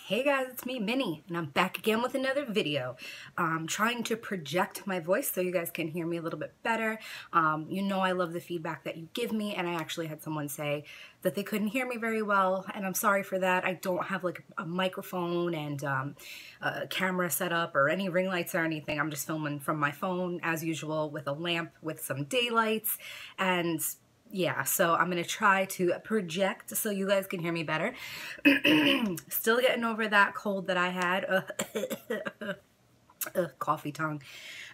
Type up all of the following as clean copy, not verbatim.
Hey guys, it's me, Minnie, and I'm back again with another video. Trying to project my voice so you guys can hear me a little bit better. You know I love the feedback that you give me, and I actually had someone say that they couldn't hear me very well, and I'm sorry for that. I don't have like a microphone and a camera set up or any ring lights or anything. I'm just filming from my phone as usual with a lamp with some daylights, and yeah, so I'm going to try to project so you guys can hear me better. Still getting over that cold that I had. Coffee tongue.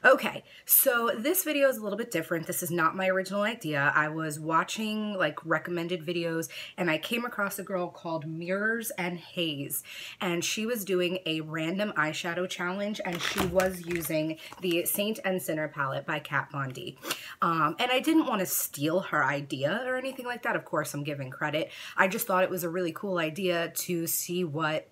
Okay, so this video is a little bit different. This is not my original idea. I was watching like recommended videos and I came across a girl called Mirrorsandhaze, and she was doing a random eyeshadow challenge, and she was using the Saint and Sinner palette by Kat Von D. And I didn't want to steal her idea or anything like that. Of course, I'm giving credit. I just thought it was a really cool idea to see what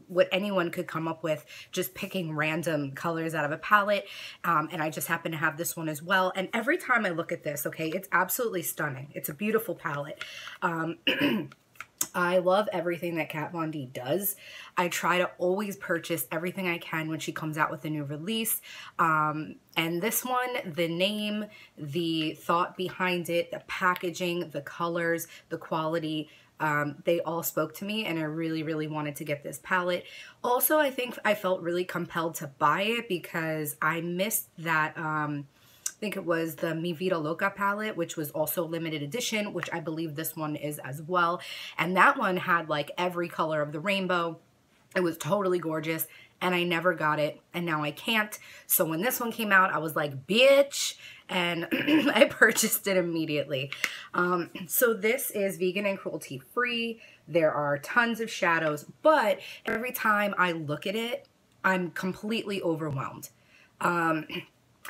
what anyone could come up with just picking random colors out of a palette. And I just happen to have this one as well. And every time I look at this, okay, it's absolutely stunning. It's a beautiful palette. I love everything that Kat Von D does. I try to always purchase everything I can when she comes out with a new release. And this one, the name, the thought behind it, the packaging, the colors, the quality, they all spoke to me, and I really, really wanted to get this palette. Also, I think I felt really compelled to buy it because I missed that, I think it was the Mi Vida Loca palette, which was also limited edition, which I believe this one is as well. And that one had like every color of the rainbow. It was totally gorgeous, and I never got it, and now I can't. So when this one came out, I was like, bitch, and I purchased it immediately. So this is vegan and cruelty free. There are tons of shadows, but every time I look at it, I'm completely overwhelmed.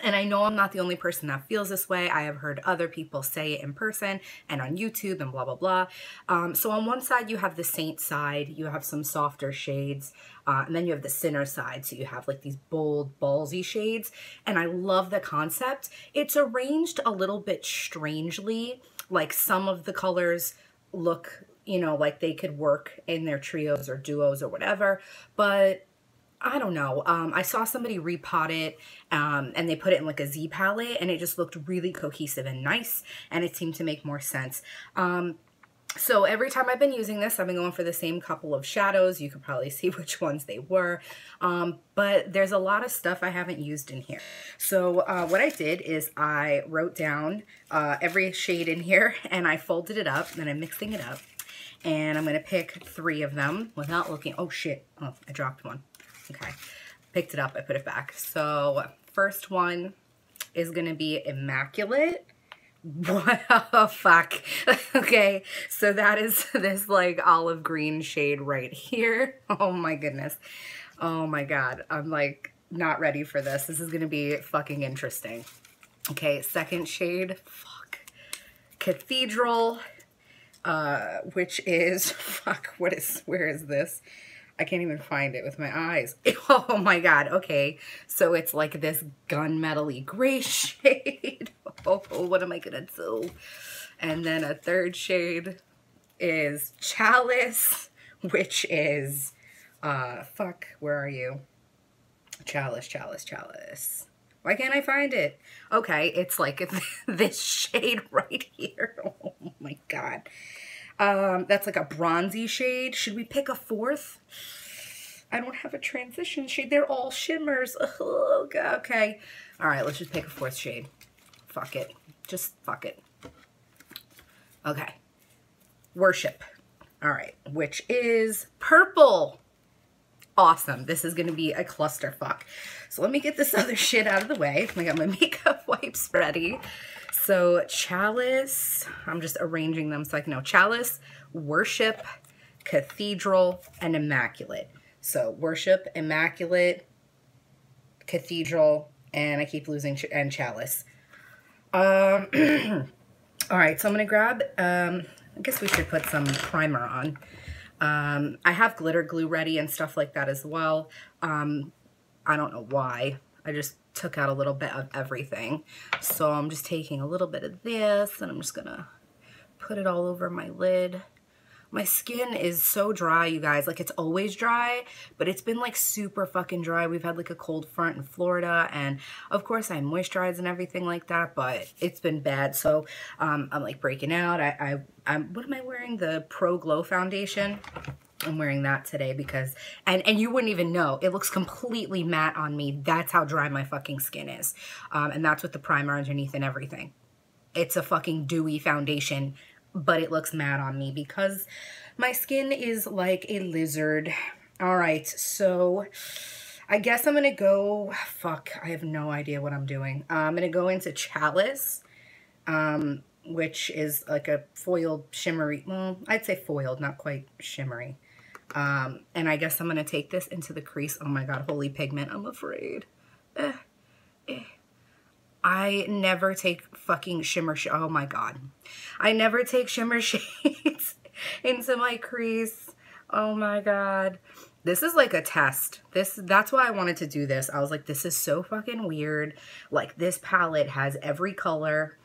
And I know I'm not the only person that feels this way. I have heard other people say it in person and on YouTube and blah, blah, blah. So on one side, you have the Saint side. You have some softer shades. And then you have the Sinner side. So you have like these bold, ballsy shades. And I love the concept. It's arranged a little bit strangely. Like some of the colors look, like they could work in their trios or duos or whatever. But I don't know. I saw somebody repot it and they put it in like a Z palette, and it just looked really cohesive and nice, and it seemed to make more sense. So every time I've been using this, I've been going for the same couple of shadows. You can probably see which ones they were. But there's a lot of stuff I haven't used in here. So what I did is I wrote down every shade in here, and I folded it up, and I'm mixing it up. And I'm going to pick 3 of them without looking. Oh, shit. Oh, I dropped one. Okay, picked it up, I put it back. So first one is gonna be Immaculate. What the fuck? Okay, so that is this like olive green shade right here. Oh my goodness. Oh my God, I'm like not ready for this. This is gonna be fucking interesting. Okay, second shade, fuck. Cathedral, which is, fuck, where is this? I can't even find it with my eyes. Oh my God. Okay. So it's like this gunmetal-y gray shade. Oh, what am I going to do? And then a third shade is Chalice, which is, fuck, where are you? Chalice. Why can't I find it? Okay. It's like this shade right here. Oh my God. That's like a bronzy shade. Should we pick a 4th? I don't have a transition shade. They're all shimmers. Oh, God. Okay. All right, let's just pick a 4th shade. Fuck it. Just fuck it. Okay. Worship. All right, which is purple. Awesome. This is going to be a clusterfuck. So let me get this other shit out of the way. I got my makeup wipes ready. So Chalice, I'm just arranging them so I can know. Chalice, Worship, Cathedral, and Immaculate. So Worship, Immaculate, Cathedral, and I keep losing, and Chalice. All right, so I'm going to grab, I guess we should put some primer on. I have glitter glue ready and stuff like that as well. I don't know why. I just took out a little bit of everything. So I'm just taking a little bit of this, and I'm just gonna put it all over my lid. My skin is so dry, you guys. Like, it's always dry, but it's been like super fucking dry. We've had like a cold front in Florida, and of course I moisturize and everything like that, but it's been bad. So I'm like breaking out. I'm what am I wearing? The Pro Glow foundation. I'm wearing that today because, and you wouldn't even know. It looks completely matte on me. That's how dry my fucking skin is. And that's with the primer underneath and everything. It's a fucking dewy foundation, but it looks matte on me because my skin is like a lizard. All right, so I guess I'm gonna go, fuck, I have no idea what I'm doing. I'm gonna go into Chalice, which is like a foiled shimmery, well, I'd say foiled, not quite shimmery. And I guess I'm gonna take this into the crease. Oh my God, holy pigment, I'm afraid. I never take fucking shimmer, oh my God. I never take shimmer shades into my crease. Oh my God. This is like a test. That's why I wanted to do this. I was like, this is so fucking weird. Like, this palette has every color.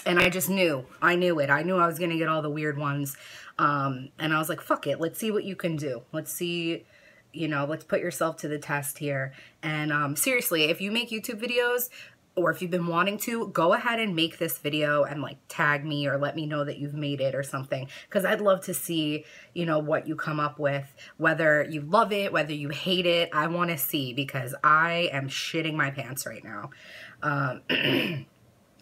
And I just knew. I knew it. I knew I was going to get all the weird ones. And I was like, fuck it. Let's see what you can do. Let's see, you know, let's put yourself to the test here. And seriously, if you make YouTube videos, or if you've been wanting to, go ahead and make this video and like tag me or let me know that you've made it or something. Because I'd love to see, you know, what you come up with, whether you love it, whether you hate it. I want to see, because I am shitting my pants right now.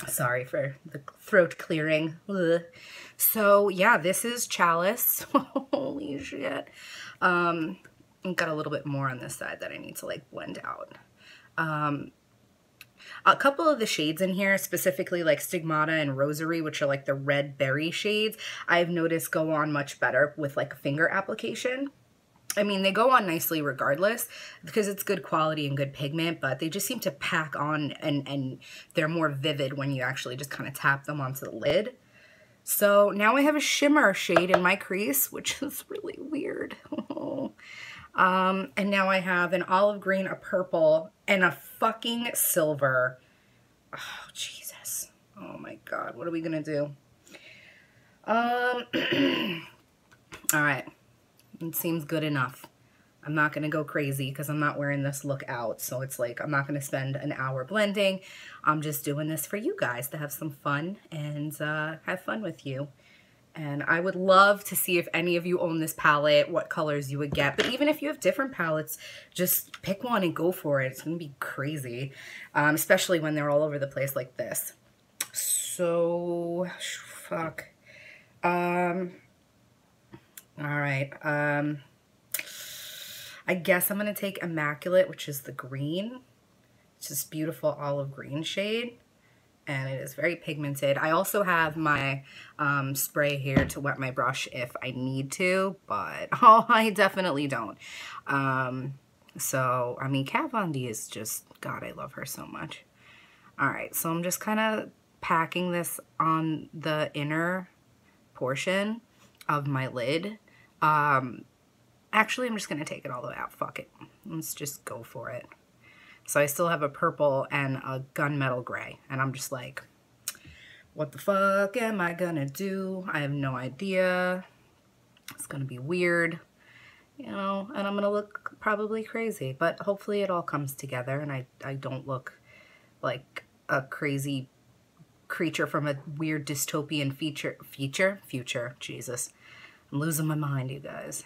Sorry for the throat clearing. Ugh. So yeah, this is Chalice. Holy shit. I've got a little bit more on this side that I need to like blend out. A couple of the shades in here, specifically like Stigmata and Rosary, which are like the red berry shades, I've noticed go on much better with like finger application. I mean, they go on nicely regardless because it's good quality and good pigment, but they just seem to pack on, and they're more vivid when you actually just kind of tap them onto the lid. So now I have a shimmer shade in my crease, which is really weird. And now I have an olive green, a purple, and a fucking silver. Oh, Jesus. Oh my God. What are we going to do? All right. It seems good enough. I'm not going to go crazy because I'm not wearing this look out. So it's like, I'm not going to spend an hour blending. I'm just doing this for you guys to have some fun and have fun with you. And I would love to see if any of you own this palette, what colors you would get. But even if you have different palettes, just pick one and go for it. It's going to be crazy, especially when they're all over the place like this. So, fuck. All right. I guess I'm going to take Immaculate, which is the green. It's this beautiful olive green shade. And it is very pigmented. I also have my spray here to wet my brush if I need to, but I definitely don't. So, I mean, Kat Von D is just, God, I love her so much. All right, so I'm just kind of packing this on the inner portion of my lid. Actually, I'm just going to take it all the way out. Fuck it. Let's just go for it. So I still have a purple and a gunmetal gray. And I'm just like, what the fuck am I gonna do? I have no idea. It's gonna be weird, you know, and I'm gonna look probably crazy. But hopefully it all comes together and I don't look like a crazy creature from a weird dystopian future. Jesus. I'm losing my mind, you guys.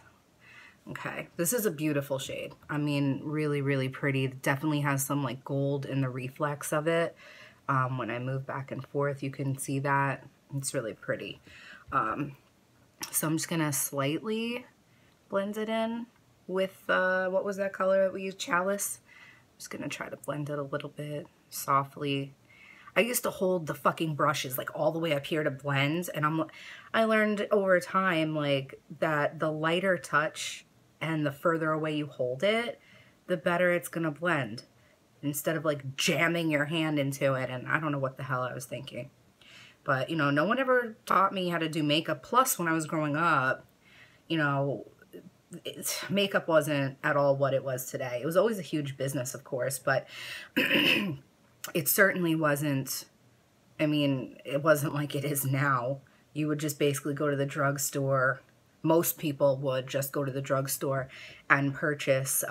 Okay, this is a beautiful shade. I mean, really, really pretty. It definitely has some like gold in the reflex of it. When I move back and forth, you can see that. It's really pretty. So I'm just gonna slightly blend it in with, what was that color that we used? Chalice. I'm just gonna try to blend it a little bit softly. I used to hold the fucking brushes like all the way up here to blend, and I learned over time like that the lighter touch and the further away you hold it, the better it's gonna blend, instead of like jamming your hand into it. And I don't know what the hell I was thinking, but you know, no one ever taught me how to do makeup. Plus, when I was growing up, you know, makeup wasn't at all what it was today. It was always a huge business, of course, but it certainly wasn't, I mean, it wasn't like it is now. You would just basically go to the drugstore, most people would just go to the drugstore and purchase,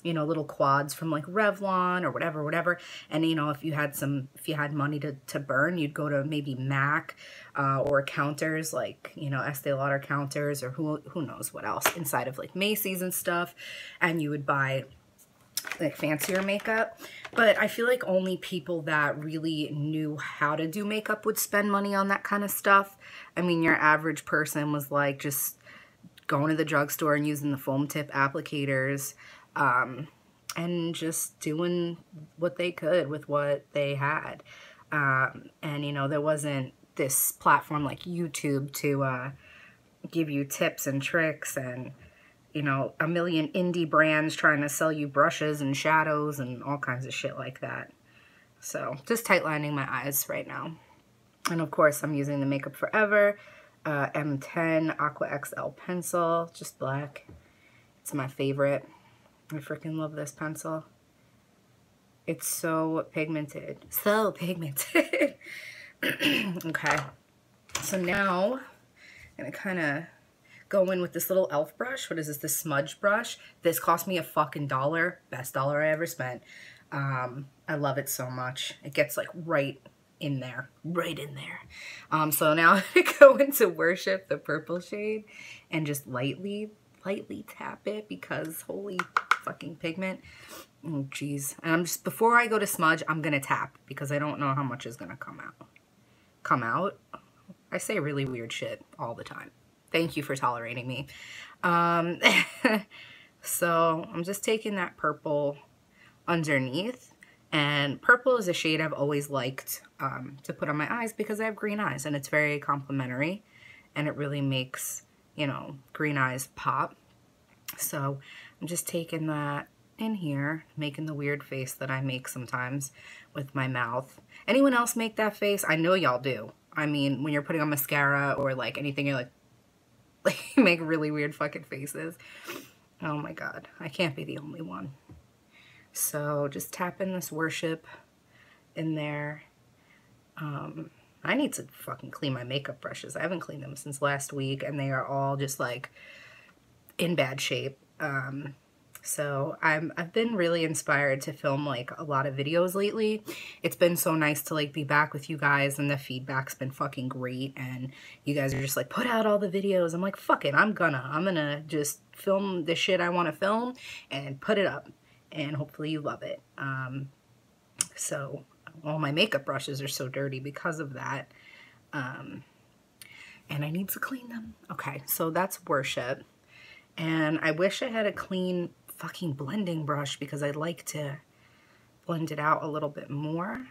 you know, little quads from like Revlon or whatever. And, you know, if you had money to burn, you'd go to maybe MAC, or counters like, you know, Estee Lauder counters, or who knows what else, inside of like Macy's and stuff. And you would buy like fancier makeup. But I feel like only people that really knew how to do makeup would spend money on that kind of stuff. I mean, your average person was like just going to the drugstore and using the foam tip applicators, and just doing what they could with what they had. And, you know, there wasn't this platform like YouTube to give you tips and tricks, and, you know, a million indie brands trying to sell you brushes and shadows and all kinds of shit like that. So just tightlining my eyes right now. And of course I'm using the Makeup Forever M10 Aqua XL pencil, just black. It's my favorite. I freaking love this pencil. It's so pigmented. So pigmented. Okay. So now I'm gonna kind of go in with this little e.l.f. brush. What is this? This smudge brush. This cost me a fucking $1. Best dollar I ever spent. I love it so much. It gets like right in there. Right in there. So now I'm gonna go into Worship, the purple shade, and just lightly tap it, because holy fucking pigment. Oh jeez. And I'm just, before I go to smudge, I'm gonna tap, because I don't know how much is gonna come out. I say really weird shit all the time. Thank you for tolerating me. So I'm just taking that purple underneath, and purple is a shade I've always liked to put on my eyes, because I have green eyes and it's very complimentary, and it really makes, you know, green eyes pop. So I'm just taking that in here, making the weird face that I make sometimes with my mouth. Anyone else make that face? I know y'all do. I mean, when you're putting on mascara or like anything, you're like you make really weird fucking faces. Oh my god, I can't be the only one. So just tapping this Worship in there. I need to fucking clean my makeup brushes. I haven't cleaned them since last week, and they are all just like in bad shape. So I've been really inspired to film like a lot of videos lately. It's been so nice to like be back with you guys, and the feedback's been fucking great, and you guys are just like, put out all the videos. I'm like, fuck it, I'm gonna just film the shit I want to film and put it up, and hopefully you love it. So all my makeup brushes are so dirty because of that, and I need to clean them. Okay, so that's Worship, and I wish I had a clean fucking blending brush, because I'd like to blend it out a little bit more.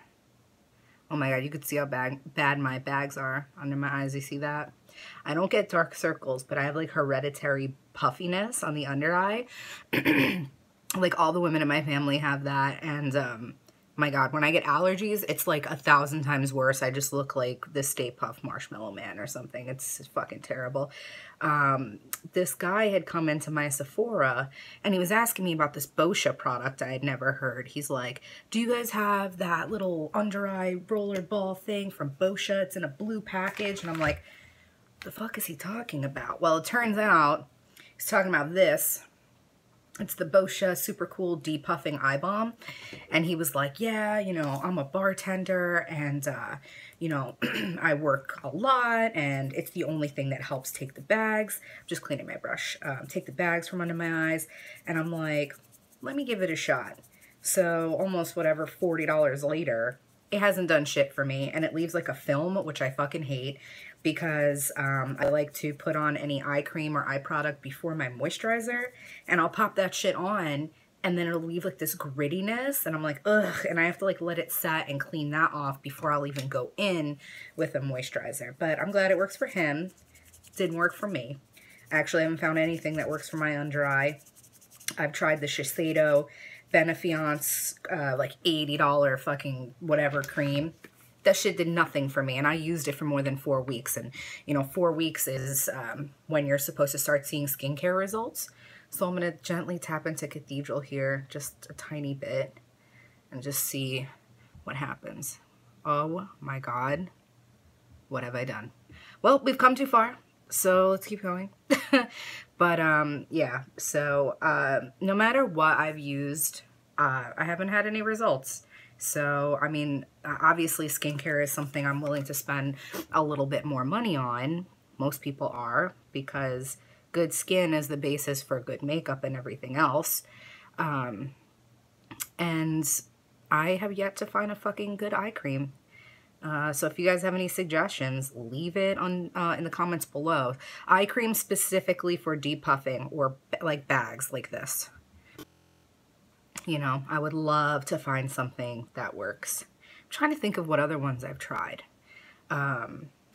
Oh my god, you could see how bad my bags are under my eyes. You see that? I don't get dark circles, but I have like hereditary puffiness on the under eye. Like all the women in my family have that, and my god, when I get allergies, it's like 1,000 times worse. I just look like the Stay Puft Marshmallow Man or something. It's fucking terrible. This guy had come into my Sephora, and he was asking me about this Boscia product I had never heard. He's like, do you guys have that little under eye roller ball thing from Boscia? It's in a blue package. And I'm like, the fuck is he talking about? Well, it turns out he's talking about this. It's the Boscia Super Cool Depuffing Eye Balm. And he was like, yeah, you know, I'm a bartender, and, you know, I work a lot, and it's the only thing that helps take the bags. I'm just cleaning my brush. Take the bags from under my eyes. And I'm like, let me give it a shot. So almost whatever, $40 later, it hasn't done shit for me. And it leaves like a film, which I fucking hate, because I like to put on any eye cream or eye product before my moisturizer, and I'll pop that shit on, and then it'll leave like this grittiness, and I'm like, ugh, and I have to like let it set and clean that off before I'll even go in with a moisturizer. But I'm glad it works for him. Didn't work for me. I actually haven't found anything that works for my under eye. I've tried the Shiseido Benefiance like $80 fucking whatever cream. That shit did nothing for me, and I used it for more than 4 weeks. And, you know, 4 weeks is when you're supposed to start seeing skincare results. So I'm going to gently tap into Cathedral here, just a tiny bit, and just see what happens. Oh my god. What have I done? Well, we've come too far. So let's keep going. But yeah, so no matter what I've used, I haven't had any results. So, I mean, obviously skincare is something I'm willing to spend a little bit more money on. Most people are, because good skin is the basis for good makeup and everything else. And I have yet to find a fucking good eye cream. So if you guys have any suggestions, leave it on in the comments below. Eye cream specifically for depuffing, or like bags like this. You know, I would love to find something that works. I'm trying to think of what other ones I've tried. I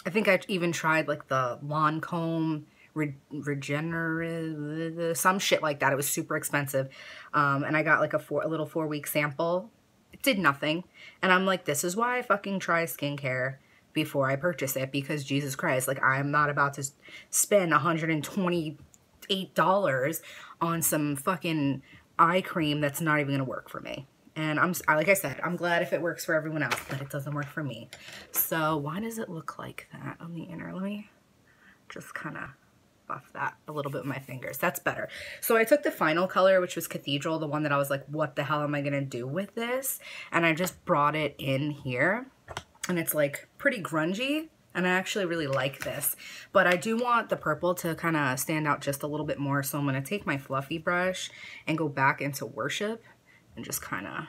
think I even tried like the Lancome regenerative, some shit like that. It was super expensive. And I got like a little 4-week sample. It did nothing. And I'm like, this is why I fucking try skincare before I purchase it, because Jesus Christ, like, I'm not about to spend $128 on some fucking eye cream that's not even gonna work for me. And like I said, I'm glad if it works for everyone else, but it doesn't work for me. So why does it look like that on the inner? Let me just kind of buff that a little bit with my fingers. That's better. So I took the final color, which was Cathedral, the one that I was like, what the hell am I gonna do with this? And I just brought it in here, and it's like pretty grungy, and I actually really like this. But I do want the purple to kind of stand out just a little bit more, so I'm gonna take my fluffy brush and go back into Worship and just kind of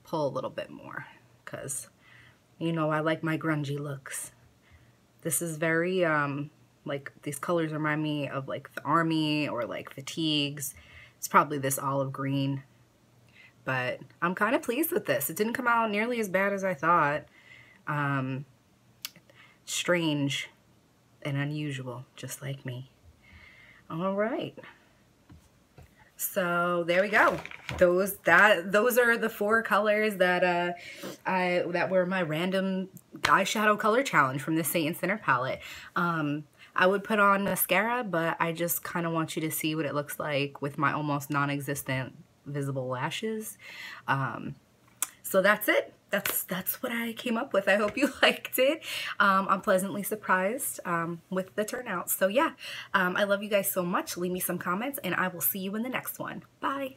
pull a little bit more, because you know I like my grungy looks. This is very like, these colors remind me of like the Army or like Fatigues. It's probably this olive green, but I'm kind of pleased with this. It didn't come out nearly as bad as I thought. Strange and unusual, just like me. All right. So there we go. Those are the 4 colors that that were my random eyeshadow color challenge from the Saint and Sinner palette. I would put on mascara, but I just kind of want you to see what it looks like with my almost non-existent visible lashes. So that's it. That's what I came up with. I hope you liked it. I'm pleasantly surprised with the turnout. So yeah, I love you guys so much. Leave me some comments, and I will see you in the next one. Bye.